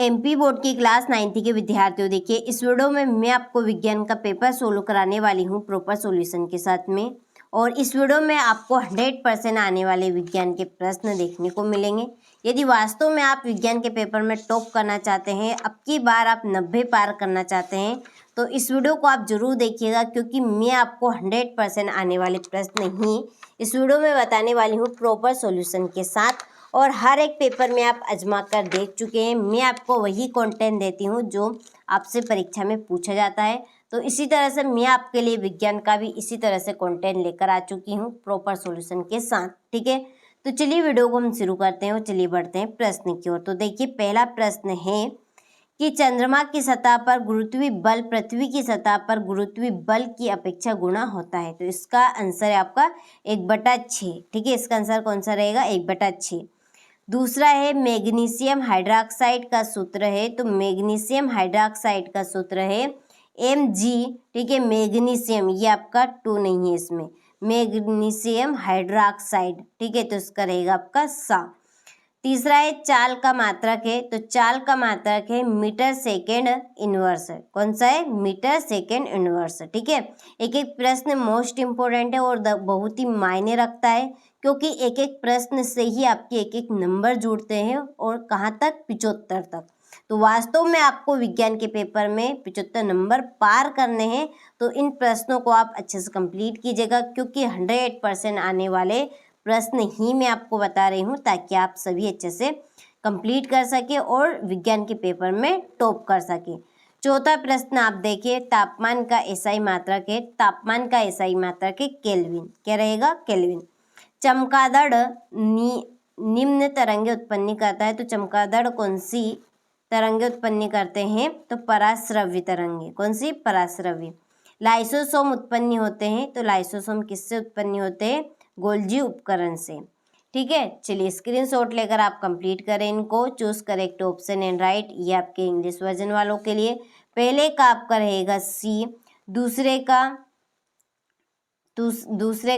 MP board की class 9th के विद्यार्थियों, देखिए इस वीडियो में मैं आपको विज्ञान का पेपर सोल्व कराने वाली हूँ प्रॉपर सॉल्यूशन के साथ में। और इस वीडियो में आपको 100% आने वाले विज्ञान के प्रश्न देखने को मिलेंगे। यदि वास्तव में आप विज्ञान के पेपर में टॉप करना चाहते हैं, अब की बार आप 90 पार करना चाहते हैं, तो इस वीडियो को आप जरूर देखिएगा, क्योंकि मैं आपको 100% आने वाले प्रश्न ही इस वीडियो में बताने वाली हूँ प्रॉपर सॉल्यूशन के साथ। और हर एक पेपर में आप आजमा कर देख चुके हैं। मैं आपको वही कंटेंट देती हूँ जो आपसे परीक्षा में पूछा जाता है। तो इसी तरह से मैं आपके लिए विज्ञान का भी इसी तरह से कंटेंट लेकर आ चुकी हूँ प्रॉपर सॉल्यूशन के साथ। ठीक है, तो चलिए वीडियो को हम शुरू करते हैं और चलिए बढ़ते हैं प्रश्न की ओर। तो देखिए पहला प्रश्न है कि चंद्रमा की सतह पर गुरुत्वीय बल पृथ्वी की सतह पर गुरुत्वीय बल की अपेक्षा गुना होता है। तो इसका आंसर है आपका 1/6। ठीक है, इसका आंसर कौन सा रहेगा? 1/6। दूसरा है मैग्नीशियम हाइड्रोक्साइड का सूत्र है, तो मैग्नीशियम हाइड्रोक्साइड का सूत्र है Mg। ठीक है, मैग्नीशियम ये आपका 2 नहीं है इसमें, मैग्नीशियम हाइड्रोक्साइड। ठीक है, तो इसका रहेगा आपका सा। तीसरा है चाल का मात्रक है, तो चाल का मात्रक है मीटर सेकेंड इनवर्स। कौन सा है? Metre second inverse. ठीक है, एक एक प्रश्न मोस्ट इम्पोर्टेंट है और बहुत ही मायने रखता है, क्योंकि एक एक प्रश्न से ही आपके एक एक नंबर जुड़ते हैं और कहाँ तक? 75 तक। तो वास्तव में आपको विज्ञान के पेपर में 75 नंबर पार करने हैं। तो इन प्रश्नों को आप अच्छे से कंप्लीट कीजिएगा, क्योंकि 100% आने वाले प्रश्न ही मैं आपको बता रही हूँ, ताकि आप सभी अच्छे से कंप्लीट कर सके और विज्ञान के पेपर में टॉप कर सके। चौथा प्रश्न आप देखिए, तापमान का एसआई मात्रक है, तापमान का एसआई मात्रक है केल्विन। क्या रहेगा? केल्विन। चमगादड़ निम्न तरंगे उत्पन्न करता है, तो चमगादड़ कौन सी तरंगे उत्पन्न करते हैं? तो पराश्रव्य तरंगे। कौन सी? पराश्रव्य। लाइसोसोम उत्पन्न होते हैं, तो लाइसोसोम किससे उत्पन्न होते हैं? गोल्जी उपकरण से। ठीक है, चलिए स्क्रीनशॉट लेकर आप कंप्लीट करें इनको। Choose correct option and right, ये आपके इंग्लिश वर्जन वालों के लिए। पहले का आपका रहेगा सी, दूसरे का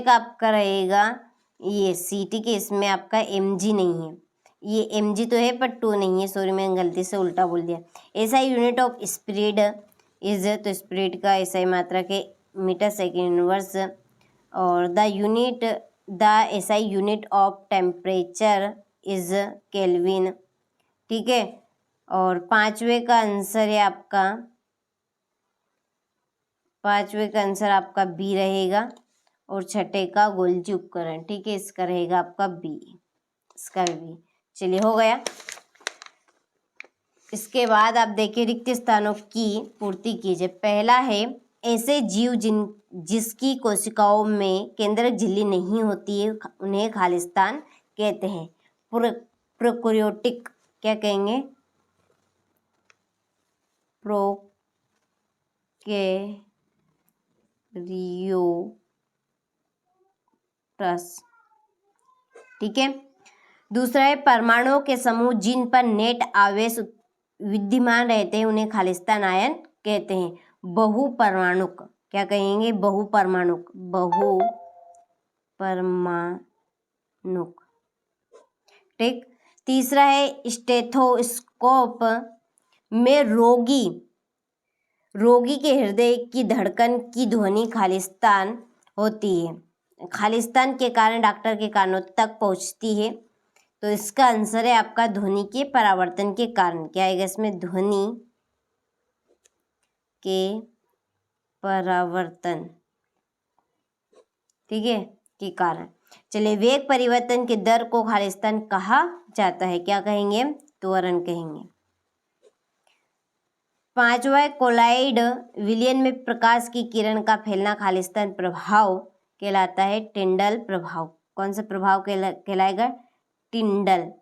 आपका रहेगा ये सी। ठीक है, इसमें आपका Mg नहीं है, ये Mg तो है पर 2 नहीं है, सॉरी मैंने गलती से उल्टा बोल दिया। SI unit of speed is, तो स्पीड का एसआई मात्रक है मीटर सेकेंड इनवर्स। और the SI unit of temperature is kelvin. ठीक है, और पांचवे का आंसर आपका बी रहेगा, और छठे का गोल्जी उपकरण। ठीक है, इसका रहेगा आपका बी, इसका भी। चलिए हो गया। इसके बाद आप देखिए रिक्त स्थानों की पूर्ति कीजिए। पहला है ऐसे जीव जिसकी कोशिकाओं में केंद्रक झिल्ली नहीं होती है, उन्हें खालिस्तान कहते हैं। प्रोकैरियोटिक क्या कहेंगे? प्रोकैरियोट्स। ठीक है, दूसरा है परमाणुओं के समूह जिन पर नेट आवेश विद्यमान रहते हैं, उन्हें खालिस्तान आयन कहते हैं। बहुपरमाणुक क्या कहेंगे? बहुपरमाणुक। ठीक। तीसरा है स्टेथोस्कोप में रोगी के हृदय की धड़कन की ध्वनि खालिस्तान होती है, खालिस्तान के कारण डॉक्टर के कानों तक पहुंचती है। तो इसका आंसर है आपका ध्वनि के परावर्तन के कारण। क्या आएगा इसमें? ध्वनि के परावर्तन। ठीक है, के कारण। चलिए, वेग परिवर्तन के दर को खालिस्तान कहा जाता है। क्या कहेंगे? त्वरण कहेंगे। पांचवा कोलाइड विलयन में प्रकाश की किरण का फैलना खालिस्तान प्रभाव कहलाता है। टिंडल प्रभाव। कौन सा प्रभाव कहलाएगा? टिंडल।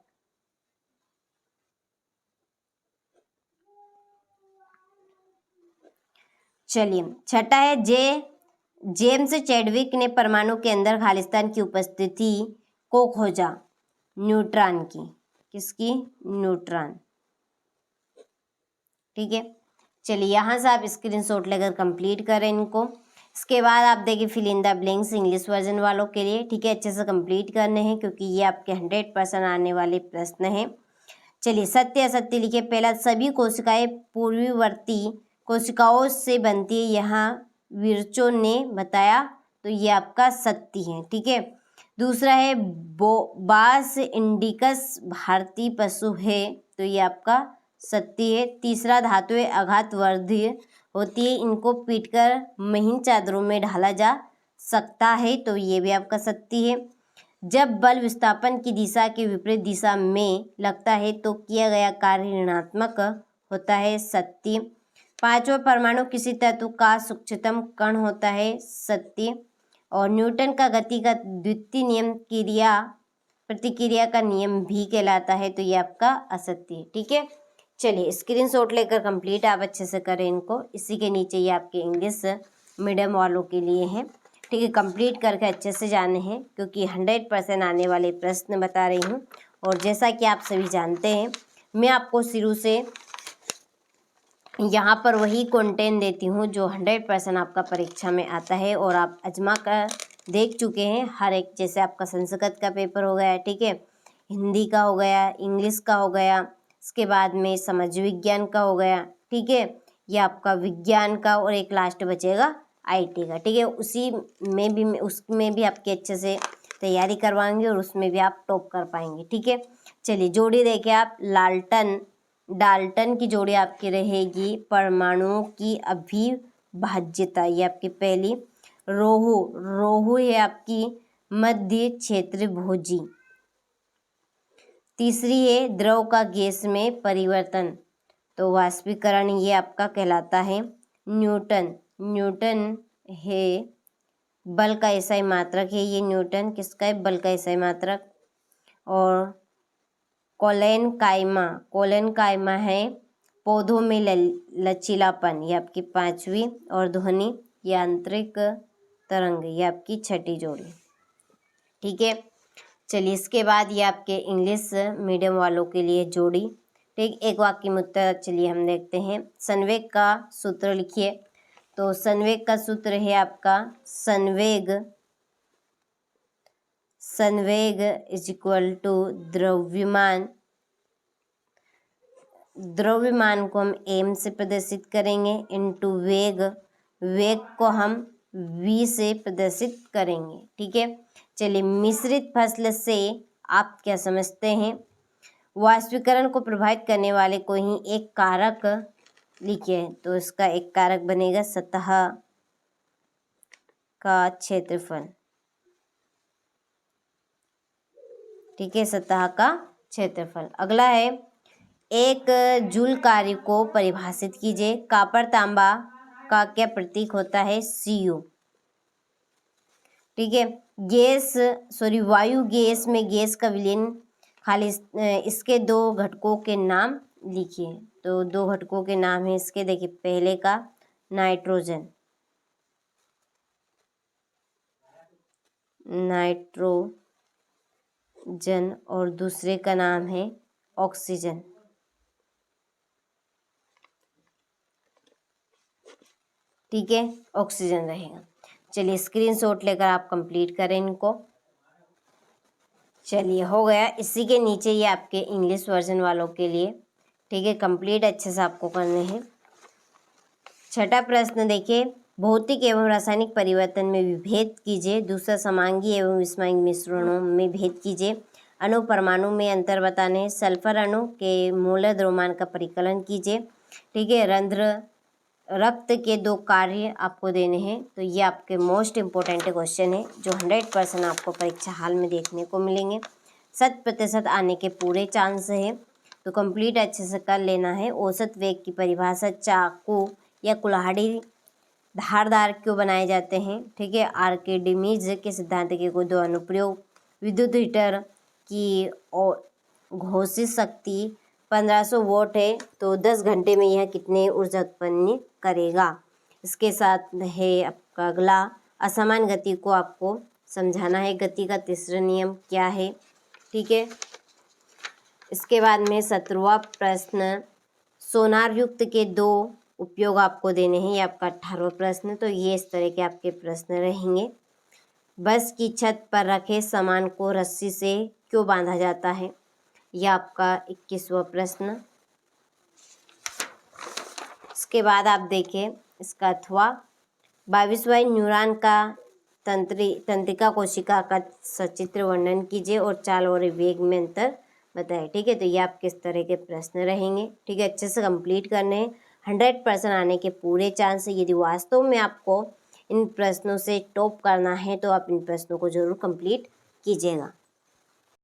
चलिए, छठा है जेम्स चैडविक ने परमाणु के अंदर खालिस्तान की उपस्थिति को खोजा। न्यूट्रॉन की। किसकी? न्यूट्रॉन। ठीक है, चलिए यहाँ से आप स्क्रीनशॉट लेकर कंप्लीट करें इनको। इसके बाद आप देखिए fill in the blanks English version वालों के लिए। ठीक है, अच्छे से कंप्लीट करने हैं, क्योंकि ये आपके 100% आने वाले प्रश्न हैं। चलिए सत्य असत्य लिखिए। पहला, सभी कोशिकाएं पूर्ववर्ती कोशिकाओं से बनती है, यहाँ विर्चो ने बताया, तो ये आपका सत्य है। ठीक है। दूसरा है बास इंडिकस भारतीय पशु है, तो ये आपका सत्य है। तीसरा, धातुएं आघातवर्धी होती है, इनको पीटकर महीन चादरों में ढाला जा सकता है, तो ये भी आपका सत्य है। जब बल विस्थापन की दिशा के विपरीत दिशा में लगता है तो किया गया कार्य ऋणात्मक होता है, सत्य। पांचवा, परमाणु किसी तत्व का सूक्ष्मतम कण होता है, सत्य। और न्यूटन का गति का द्वितीय नियम क्रिया प्रतिक्रिया का नियम भी कहलाता है, तो ये आपका असत्य है। ठीक है। चलिए स्क्रीनशॉट लेकर कंप्लीट आप अच्छे से करें इनको। इसी के नीचे ये आपके इंग्लिश मीडियम वालों के लिए है। ठीक है, कंप्लीट करके अच्छे से जाने हैं, क्योंकि 100% आने वाले प्रश्न बता रही हूँ। और जैसा कि आप सभी जानते हैं, मैं आपको शुरू से यहाँ पर वही कंटेंट देती हूँ जो 100% आपका परीक्षा में आता है और आप आजमा कर देख चुके हैं हर एक। जैसे आपका संस्कृत का पेपर हो गया, ठीक है, हिंदी का हो गया, इंग्लिश का हो गया, इसके बाद में समाज विज्ञान का हो गया, ठीक है, ये आपका विज्ञान का, और एक लास्ट बचेगा IT का। ठीक है, उसमें भी आपके अच्छे से तैयारी करवाएंगे और उसमें भी आप टॉप कर पाएंगे। ठीक है। चलिए जोड़ी देखिए आप, डाल्टन की जोड़ी आपकी रहेगी परमाणुओं की अविभाज्यता, ये आपकी पहली। रोहू है आपकी मध्य क्षेत्र भोजी। तीसरी है द्रव का गैस में परिवर्तन, तो वाष्पीकरण, ये आपका कहलाता है। न्यूटन है बल का एसआई मात्रक है, ये न्यूटन किसका है, बल का एसआई मात्रक। और कोलेन कायमा है पौधों में लचीलापन, ये आपकी पांचवी। और ध्वनि यांत्रिक तरंग, ये आपकी छठी जोड़ी। ठीक है। चलिए इसके बाद ये आपके इंग्लिश मीडियम वालों के लिए जोड़ी। ठीक, एक वाक्य में उत्तर चलिए हम देखते हैं। संवेग का सूत्र लिखिए। तो संवेग का सूत्र है आपका संवेग इज इक्वल टू द्रव्यमान को हम m से प्रदर्शित करेंगे इनटू वेग को हम v से प्रदर्शित करेंगे। ठीक है। चलिए मिश्रित फसल से आप क्या समझते हैं। वाष्पीकरण को प्रभावित करने वाले कोई ही एक कारक लिखिए, तो इसका एक कारक बनेगा सतह का क्षेत्रफल। ठीक है, सतह का क्षेत्रफल। अगला है एक जूल कार्य को परिभाषित कीजिए। कॉपर तांबा का क्या प्रतीक होता है, Cu। ठीक है। वायु गैस में गैस का विलयन, खाली इसके दो घटकों के नाम लिखिए। तो दो घटकों के नाम है इसके, देखिए, पहले का नाइट्रोजन और दूसरे का नाम है ऑक्सीजन। ठीक है, ऑक्सीजन रहेगा। चलिए स्क्रीनशॉट लेकर आप कंप्लीट करें इनको। चलिए हो गया। इसी के नीचे ये आपके इंग्लिश वर्जन वालों के लिए, ठीक है, कंप्लीट अच्छे से आपको करने हैं। छठा प्रश्न देखिए, भौतिक एवं रासायनिक परिवर्तन में विभेद कीजिए। दूसरा, समांगी एवं विषमांगी मिश्रणों में भेद कीजिए। अणु परमाणु में अंतर बताने। सल्फर अणु के मोलर द्रव्यमान का परिकलन कीजिए। ठीक है। रक्त के दो कार्य आपको देने हैं, तो ये आपके मोस्ट इम्पोर्टेंट क्वेश्चन है जो 100% आपको परीक्षा हाल में देखने को मिलेंगे। 100% आने के पूरे चांस है, तो कंप्लीट अच्छे से कर लेना है। औसत वेग की परिभाषा, चाकू या कुल्हाड़ी धारदार क्यों बनाए जाते हैं। ठीक है। आर्किमिडीज के सिद्धांत के कोई दो अनुप्रयोग। विद्युत हीटर की घोषित शक्ति 1500 वोट है, तो 10 घंटे में यह कितने ऊर्जा उत्पन्न करेगा। इसके साथ है आपका अगला, असमान गति को आपको समझाना है। गति का तीसरा नियम क्या है। ठीक है। इसके बाद में 17वां प्रश्न, सोनार युक्त के दो उपयोग आपको देने हैं, ये आपका 18वां प्रश्न। तो ये इस तरह के आपके प्रश्न रहेंगे। बस की छत पर रखे सामान को रस्सी से क्यों बांधा जाता है। यह आपका 21वां प्रश्न। इसके बाद आप देखिए इसका अथवा 22वां न्यूरॉन का तंत्रिका कोशिका का सचित्र वर्णन कीजिए और चाल और वेग में अंतर बताएं। ठीक है, तो ये आप किस तरह के प्रश्न रहेंगे। ठीक है, अच्छे से कंप्लीट करने हैं, 100% आने के पूरे चांस है। यदि वास्तव में आपको इन प्रश्नों से टॉप करना है तो आप इन प्रश्नों को जरूर कंप्लीट कीजिएगा।